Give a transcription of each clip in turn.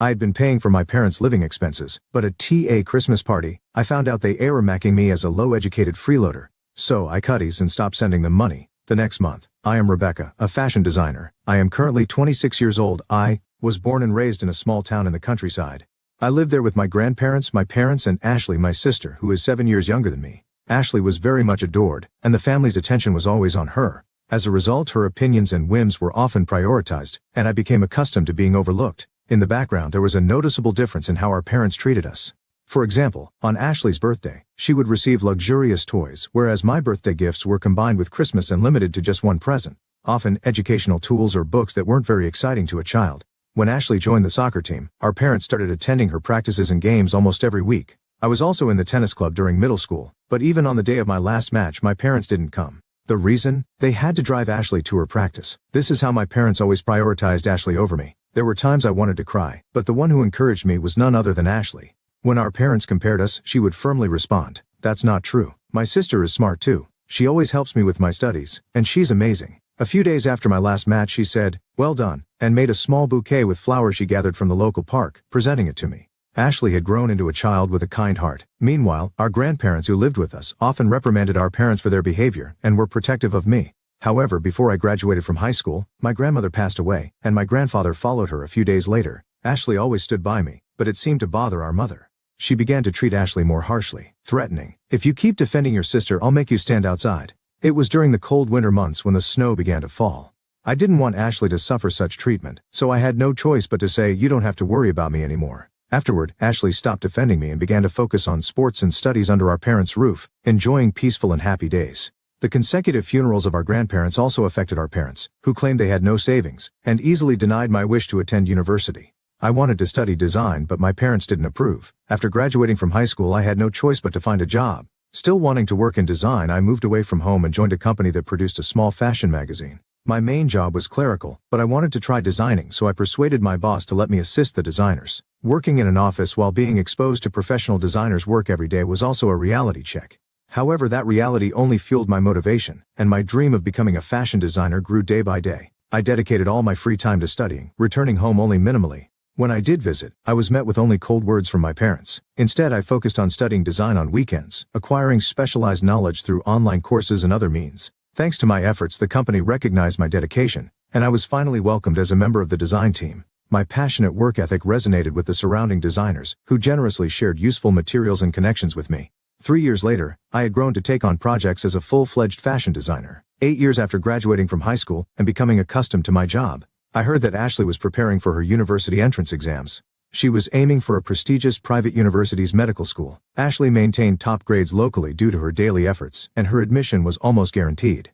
I had been paying for my parents' living expenses, but at TA Christmas party, I found out they earmarking me as a low-educated freeloader. So I cutties and stopped sending them money. The next month, I am Rebecca, a fashion designer. I am currently 26 years old. I was born and raised in a small town in the countryside. I lived there with my grandparents, my parents, and Ashley, my sister, who is 7 years younger than me. Ashley was very much adored, and the family's attention was always on her. As a result, her opinions and whims were often prioritized, and I became accustomed to being overlooked. In the background, there was a noticeable difference in how our parents treated us. For example, on Ashley's birthday, she would receive luxurious toys, whereas my birthday gifts were combined with Christmas and limited to just one present, often educational tools or books that weren't very exciting to a child. When Ashley joined the soccer team, our parents started attending her practices and games almost every week. I was also in the tennis club during middle school, but even on the day of my last match, my parents didn't come. The reason? They had to drive Ashley to her practice. This is how my parents always prioritized Ashley over me. There were times I wanted to cry, but the one who encouraged me was none other than Ashley. When our parents compared us, she would firmly respond, "That's not true. My sister is smart too. She always helps me with my studies, and she's amazing." A few days after my last match, she said, "Well done," and made a small bouquet with flowers she gathered from the local park, presenting it to me. Ashley had grown into a child with a kind heart. Meanwhile, our grandparents who lived with us often reprimanded our parents for their behavior and were protective of me. However, before I graduated from high school, my grandmother passed away, and my grandfather followed her a few days later. Ashley always stood by me, but it seemed to bother our mother. She began to treat Ashley more harshly, threatening, "If you keep defending your sister, I'll make you stand outside." It was during the cold winter months when the snow began to fall. I didn't want Ashley to suffer such treatment, so I had no choice but to say, "You don't have to worry about me anymore." Afterward, Ashley stopped defending me and began to focus on sports and studies under our parents' roof, enjoying peaceful and happy days. The consecutive funerals of our grandparents also affected our parents, who claimed they had no savings, and easily denied my wish to attend university. I wanted to study design, but my parents didn't approve. After graduating from high school, I had no choice but to find a job. Still wanting to work in design, I moved away from home and joined a company that produced a small fashion magazine. My main job was clerical, but I wanted to try designing, so I persuaded my boss to let me assist the designers. Working in an office while being exposed to professional designers' work every day was also a reality check. However, that reality only fueled my motivation, and my dream of becoming a fashion designer grew day by day. I dedicated all my free time to studying, returning home only minimally. When I did visit, I was met with only cold words from my parents. Instead, I focused on studying design on weekends, acquiring specialized knowledge through online courses and other means. Thanks to my efforts, the company recognized my dedication, and I was finally welcomed as a member of the design team. My passionate work ethic resonated with the surrounding designers, who generously shared useful materials and connections with me. 3 years later, I had grown to take on projects as a full-fledged fashion designer. 8 years after graduating from high school and becoming accustomed to my job, I heard that Ashley was preparing for her university entrance exams. She was aiming for a prestigious private university's medical school. Ashley maintained top grades locally due to her daily efforts, and her admission was almost guaranteed.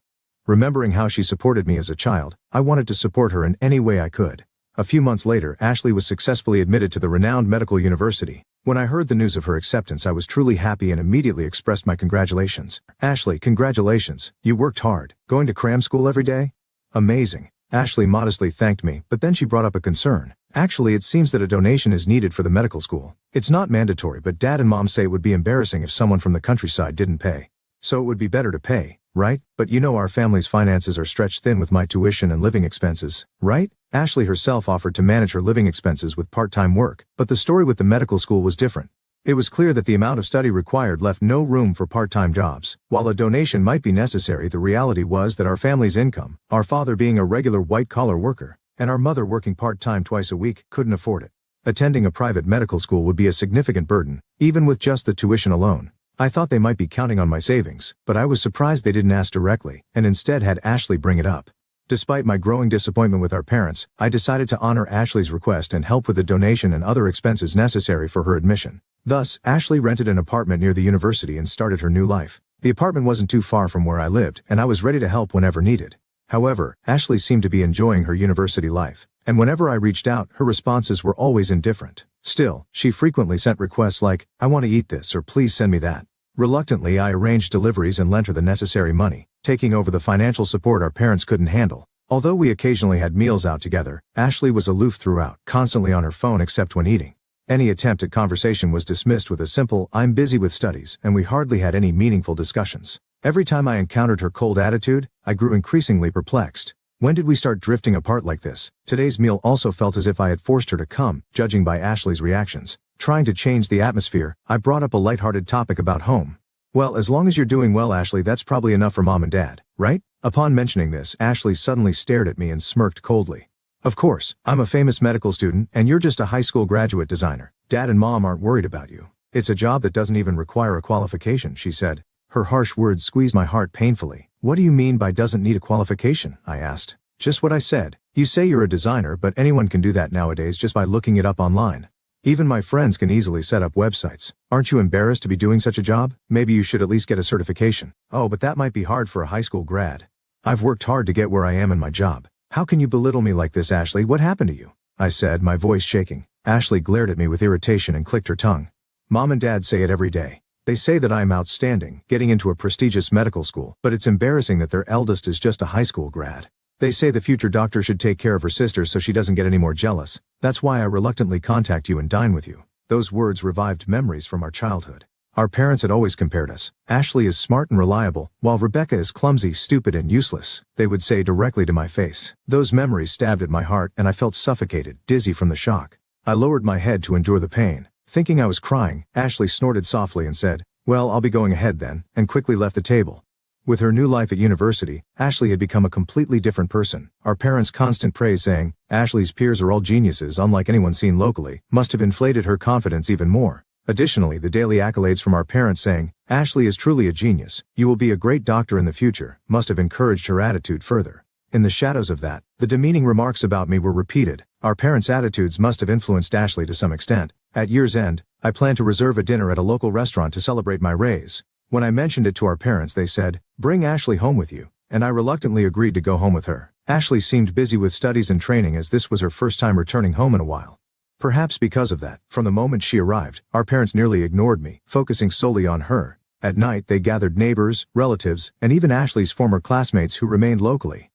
Remembering how she supported me as a child, I wanted to support her in any way I could. A few months later, Ashley was successfully admitted to the renowned medical university. When I heard the news of her acceptance, I was truly happy and immediately expressed my congratulations. "Ashley, congratulations. You worked hard. Going to cram school every day? Amazing." Ashley modestly thanked me, but then she brought up a concern. "Actually, it seems that a donation is needed for the medical school. It's not mandatory, but Dad and Mom say it would be embarrassing if someone from the countryside didn't pay. So it would be better to pay, right? But you know our family's finances are stretched thin with my tuition and living expenses, right?" Ashley herself offered to manage her living expenses with part-time work, but the story with the medical school was different. It was clear that the amount of study required left no room for part-time jobs. While a donation might be necessary, the reality was that our family's income, our father being a regular white-collar worker, and our mother working part-time twice a week, couldn't afford it. Attending a private medical school would be a significant burden, even with just the tuition alone. I thought they might be counting on my savings, but I was surprised they didn't ask directly, and instead had Ashley bring it up. Despite my growing disappointment with our parents, I decided to honor Ashley's request and help with the donation and other expenses necessary for her admission. Thus, Ashley rented an apartment near the university and started her new life. The apartment wasn't too far from where I lived, and I was ready to help whenever needed. However, Ashley seemed to be enjoying her university life, and whenever I reached out, her responses were always indifferent. Still, she frequently sent requests like, "I want to eat this," or "Please send me that." Reluctantly, I arranged deliveries and lent her the necessary money, taking over the financial support our parents couldn't handle. Although we occasionally had meals out together, Ashley was aloof throughout, constantly on her phone except when eating. Any attempt at conversation was dismissed with a simple, "I'm busy with studies," and we hardly had any meaningful discussions. Every time I encountered her cold attitude, I grew increasingly perplexed. When did we start drifting apart like this? Today's meal also felt as if I had forced her to come, judging by Ashley's reactions. Trying to change the atmosphere, I brought up a lighthearted topic about home. Well, as long as you're doing well, Ashley, that's probably enough for mom and dad, right? Upon mentioning this, Ashley suddenly stared at me and smirked coldly. Of course, I'm a famous medical student and you're just a high school graduate designer. Dad and mom aren't worried about you. It's a job that doesn't even require a qualification, she said. Her harsh words squeezed my heart painfully. What do you mean by doesn't need a qualification? I asked. Just what I said. You say you're a designer, but anyone can do that nowadays just by looking it up online. Even my friends can easily set up websites. Aren't you embarrassed to be doing such a job? Maybe you should at least get a certification. Oh, but that might be hard for a high school grad. I've worked hard to get where I am in my job. How can you belittle me like this, Ashley? What happened to you? I said, my voice shaking. Ashley glared at me with irritation and clicked her tongue. Mom and dad say it every day. They say that I'm outstanding, getting into a prestigious medical school, but it's embarrassing that their eldest is just a high school grad. They say the future doctor should take care of her sister so she doesn't get any more jealous. That's why I reluctantly contact you and dine with you. Those words revived memories from our childhood. Our parents had always compared us. Ashley is smart and reliable, while Rebecca is clumsy, stupid, and useless, they would say directly to my face. Those memories stabbed at my heart and I felt suffocated, dizzy from the shock. I lowered my head to endure the pain. Thinking I was crying, Ashley snorted softly and said, "Well, I'll be going ahead then," and quickly left the table. With her new life at university, Ashley had become a completely different person. Our parents' constant praise saying, "Ashley's peers are all geniuses unlike anyone seen locally," must have inflated her confidence even more. Additionally, the daily accolades from our parents saying, "Ashley is truly a genius, you will be a great doctor in the future," must have encouraged her attitude further. In the shadows of that, the demeaning remarks about me were repeated. Our parents' attitudes must have influenced Ashley to some extent. At year's end, I planned to reserve a dinner at a local restaurant to celebrate my raise. When I mentioned it to our parents, they said, "Bring Ashley home with you," and I reluctantly agreed to go home with her. Ashley seemed busy with studies and training as this was her first time returning home in a while. Perhaps because of that, from the moment she arrived, our parents nearly ignored me, focusing solely on her. At night, they gathered neighbors, relatives, and even Ashley's former classmates who remained locally.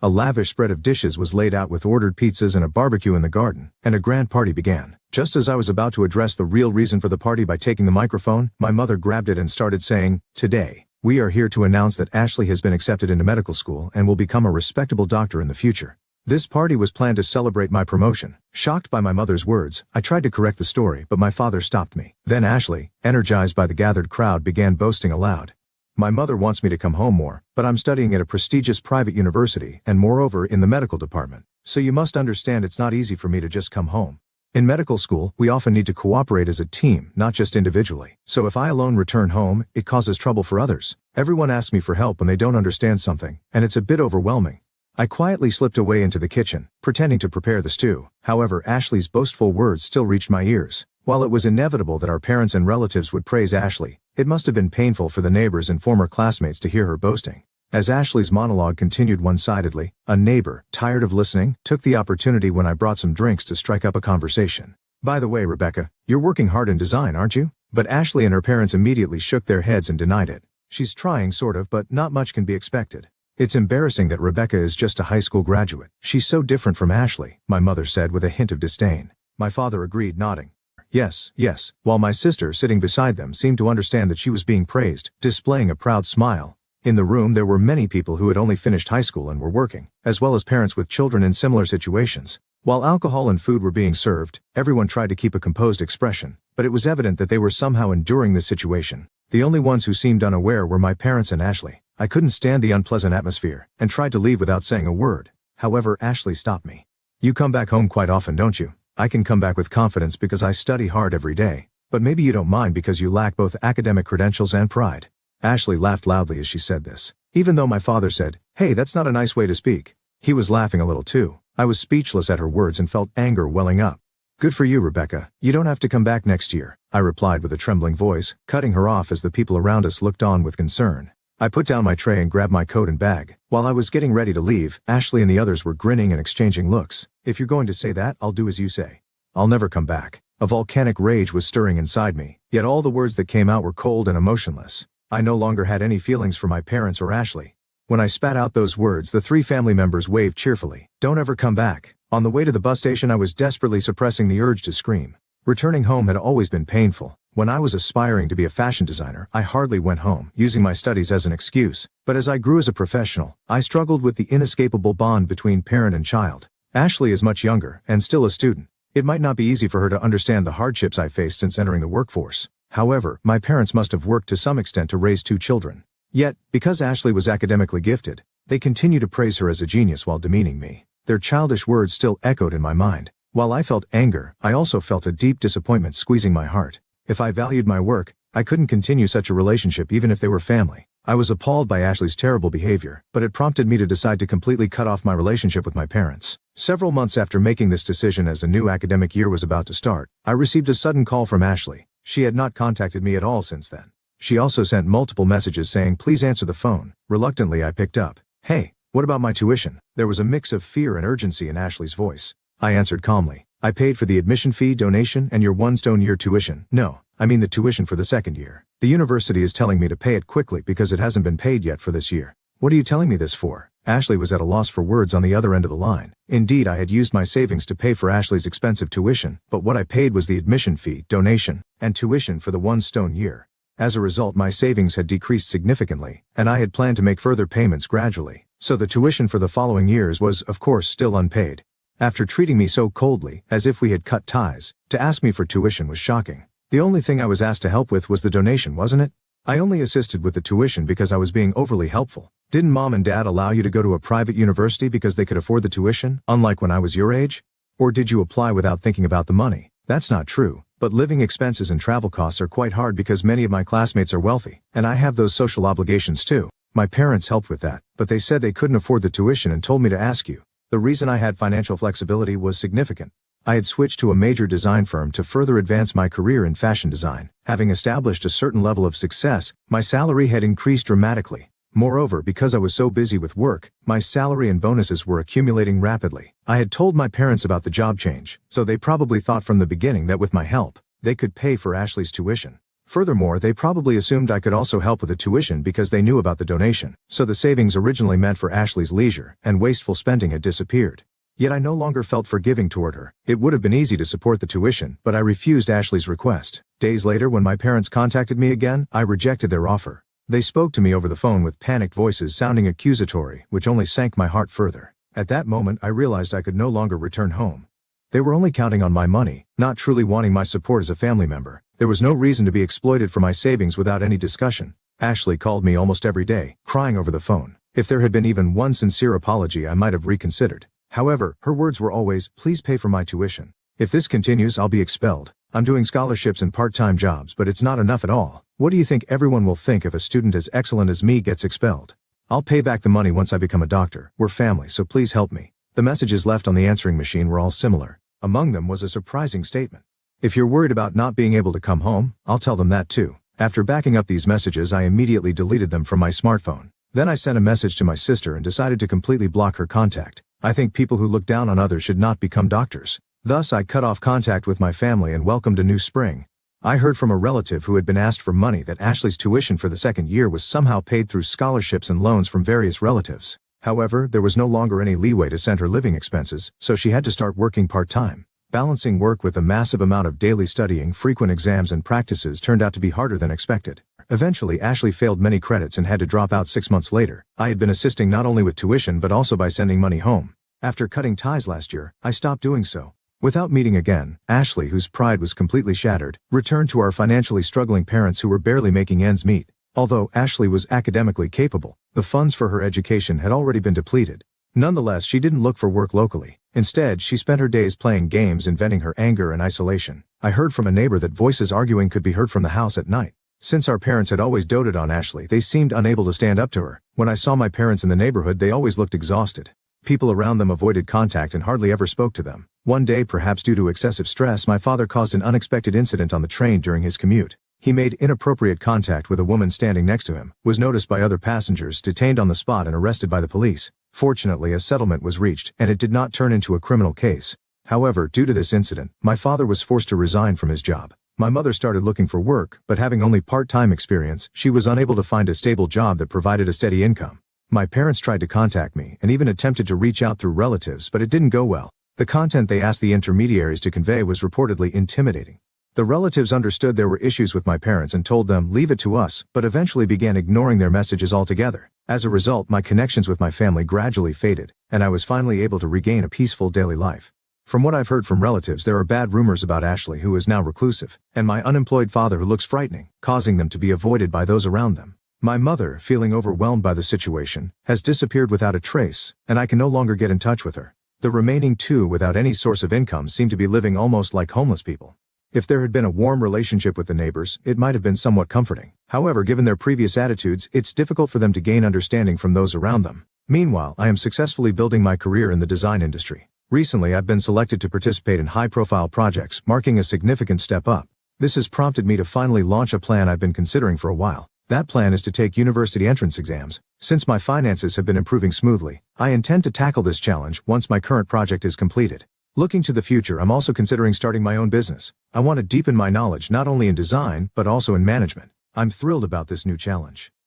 A lavish spread of dishes was laid out with ordered pizzas and a barbecue in the garden, and a grand party began. Just as I was about to address the real reason for the party by taking the microphone, my mother grabbed it and started saying, "Today, we are here to announce that Ashley has been accepted into medical school and will become a respectable doctor in the future." This party was planned to celebrate my promotion. Shocked by my mother's words, I tried to correct the story, but my father stopped me. Then Ashley, energized by the gathered crowd, began boasting aloud. "My mother wants me to come home more, but I'm studying at a prestigious private university and moreover in the medical department. So you must understand it's not easy for me to just come home. In medical school, we often need to cooperate as a team, not just individually. So if I alone return home, it causes trouble for others. Everyone asks me for help when they don't understand something, and it's a bit overwhelming." I quietly slipped away into the kitchen, pretending to prepare the stew. However, Ashley's boastful words still reached my ears. While it was inevitable that our parents and relatives would praise Ashley, it must have been painful for the neighbors and former classmates to hear her boasting. As Ashley's monologue continued one-sidedly, a neighbor, tired of listening, took the opportunity when I brought some drinks to strike up a conversation. "By the way, Rebecca, you're working hard in design, aren't you?" But Ashley and her parents immediately shook their heads and denied it. "She's trying sort of, but not much can be expected. It's embarrassing that Rebecca is just a high school graduate. She's so different from Ashley," my mother said with a hint of disdain. My father agreed, nodding. Yes, while my sister sitting beside them seemed to understand that she was being praised, displaying a proud smile. In the room there were many people who had only finished high school and were working, as well as parents with children in similar situations. While alcohol and food were being served, everyone tried to keep a composed expression, but it was evident that they were somehow enduring this situation. The only ones who seemed unaware were my parents and Ashley. I couldn't stand the unpleasant atmosphere, and tried to leave without saying a word. However, Ashley stopped me. "You come back home quite often, don't you?" "I can come back with confidence because I study hard every day. But maybe you don't mind because you lack both academic credentials and pride." Ashley laughed loudly as she said this. Even though my father said, "Hey, that's not a nice way to speak," he was laughing a little too. I was speechless at her words and felt anger welling up. "Good for you, Rebecca. You don't have to come back next year," I replied with a trembling voice, cutting her off as the people around us looked on with concern. I put down my tray and grabbed my coat and bag. While I was getting ready to leave, Ashley and the others were grinning and exchanging looks. "If you're going to say that, I'll do as you say. I'll never come back." A volcanic rage was stirring inside me, yet all the words that came out were cold and emotionless. I no longer had any feelings for my parents or Ashley. When I spat out those words, the three family members waved cheerfully. "Don't ever come back." On the way to the bus station, I was desperately suppressing the urge to scream. Returning home had always been painful, When I was aspiring to be a fashion designer, I hardly went home, using my studies as an excuse. But as I grew as a professional, I struggled with the inescapable bond between parent and child. Ashley is much younger, and still a student. It might not be easy for her to understand the hardships I faced since entering the workforce. However, my parents must have worked to some extent to raise 2 children. Yet, because Ashley was academically gifted, they continue to praise her as a genius while demeaning me. Their childish words still echoed in my mind. While I felt anger, I also felt a deep disappointment squeezing my heart. If I valued my work, I couldn't continue such a relationship even if they were family. I was appalled by Ashley's terrible behavior, but it prompted me to decide to completely cut off my relationship with my parents. Several months after making this decision as a new academic year was about to start, I received a sudden call from Ashley. She had not contacted me at all since then. She also sent multiple messages saying, "Please answer the phone." Reluctantly, I picked up. "Hey, what about my tuition?" There was a mix of fear and urgency in Ashley's voice. I answered calmly. "I paid for the admission fee, donation, and your 1-year tuition." "No, I mean the tuition for the 2nd year. The university is telling me to pay it quickly because it hasn't been paid yet for this year." "What are you telling me this for?" Ashley was at a loss for words on the other end of the line. Indeed, I had used my savings to pay for Ashley's expensive tuition, but what I paid was the admission fee, donation, and tuition for the 1-year. As a result, my savings had decreased significantly, and I had planned to make further payments gradually, so the tuition for the following years was, of course, still unpaid. After treating me so coldly, as if we had cut ties, to ask me for tuition was shocking. The only thing I was asked to help with was the donation, wasn't it? I only assisted with the tuition because I was being overly helpful. Didn't mom and dad allow you to go to a private university because they could afford the tuition, unlike when I was your age? Or did you apply without thinking about the money? That's not true, but living expenses and travel costs are quite hard because many of my classmates are wealthy, and I have those social obligations too. My parents helped with that, but they said they couldn't afford the tuition and told me to ask you. The reason I had financial flexibility was significant. I had switched to a major design firm to further advance my career in fashion design. Having established a certain level of success, my salary had increased dramatically. Moreover, because I was so busy with work, my salary and bonuses were accumulating rapidly. I had told my parents about the job change, so they probably thought from the beginning that with my help, they could pay for Ashley's tuition. Furthermore, they probably assumed I could also help with the tuition because they knew about the donation, so the savings originally meant for Ashley's leisure and wasteful spending had disappeared. Yet I no longer felt forgiving toward her. It would have been easy to support the tuition, but I refused Ashley's request. Days later, when my parents contacted me again, I rejected their offer. They spoke to me over the phone with panicked voices sounding accusatory, which only sank my heart further. At that moment, I realized I could no longer return home. They were only counting on my money, not truly wanting my support as a family member. There was no reason to be exploited for my savings without any discussion. Ashley called me almost every day, crying over the phone. If there had been even one sincere apology, I might have reconsidered. However, her words were always, "Please pay for my tuition. If this continues, I'll be expelled. I'm doing scholarships and part-time jobs, but it's not enough at all. What do you think everyone will think if a student as excellent as me gets expelled? I'll pay back the money once I become a doctor. We're family, so please help me." The messages left on the answering machine were all similar. Among them was a surprising statement. "If you're worried about not being able to come home, I'll tell them that too." After backing up these messages, I immediately deleted them from my smartphone. Then I sent a message to my sister and decided to completely block her contact. I think people who look down on others should not become doctors. Thus, I cut off contact with my family and welcomed a new spring. I heard from a relative who had been asked for money that Ashley's tuition for the 2nd year was somehow paid through scholarships and loans from various relatives. However, there was no longer any leeway to send her living expenses, so she had to start working part-time. Balancing work with a massive amount of daily studying, frequent exams and practices turned out to be harder than expected. Eventually, Ashley failed many credits and had to drop out 6 months later. I had been assisting not only with tuition but also by sending money home. After cutting ties last year, I stopped doing so. Without meeting again, Ashley, whose pride was completely shattered, returned to our financially struggling parents who were barely making ends meet. Although Ashley was academically capable, the funds for her education had already been depleted. Nonetheless, she didn't look for work locally. Instead, she spent her days playing games and venting her anger and isolation. I heard from a neighbor that voices arguing could be heard from the house at night. Since our parents had always doted on Ashley, they seemed unable to stand up to her. When I saw my parents in the neighborhood, they always looked exhausted. People around them avoided contact and hardly ever spoke to them. One day, perhaps due to excessive stress, my father caused an unexpected incident on the train during his commute. He made inappropriate contact with a woman standing next to him, was noticed by other passengers, detained on the spot and arrested by the police. Fortunately, a settlement was reached, and it did not turn into a criminal case. However, due to this incident, my father was forced to resign from his job. My mother started looking for work, but having only part-time experience, she was unable to find a stable job that provided a steady income. My parents tried to contact me and even attempted to reach out through relatives, but it didn't go well. The content they asked the intermediaries to convey was reportedly intimidating. The relatives understood there were issues with my parents and told them, leave it to us, but eventually began ignoring their messages altogether. As a result, my connections with my family gradually faded, and I was finally able to regain a peaceful daily life. From what I've heard from relatives, there are bad rumors about Ashley, who is now reclusive, and my unemployed father, who looks frightening, causing them to be avoided by those around them. My mother, feeling overwhelmed by the situation, has disappeared without a trace, and I can no longer get in touch with her. The remaining two, without any source of income, seem to be living almost like homeless people. If there had been a warm relationship with the neighbors, it might have been somewhat comforting. However, given their previous attitudes, it's difficult for them to gain understanding from those around them. Meanwhile, I am successfully building my career in the design industry. Recently, I've been selected to participate in high-profile projects, marking a significant step up. This has prompted me to finally launch a plan I've been considering for a while. That plan is to take university entrance exams. Since my finances have been improving smoothly, I intend to tackle this challenge once my current project is completed. Looking to the future, I'm also considering starting my own business. I want to deepen my knowledge not only in design, but also in management. I'm thrilled about this new challenge.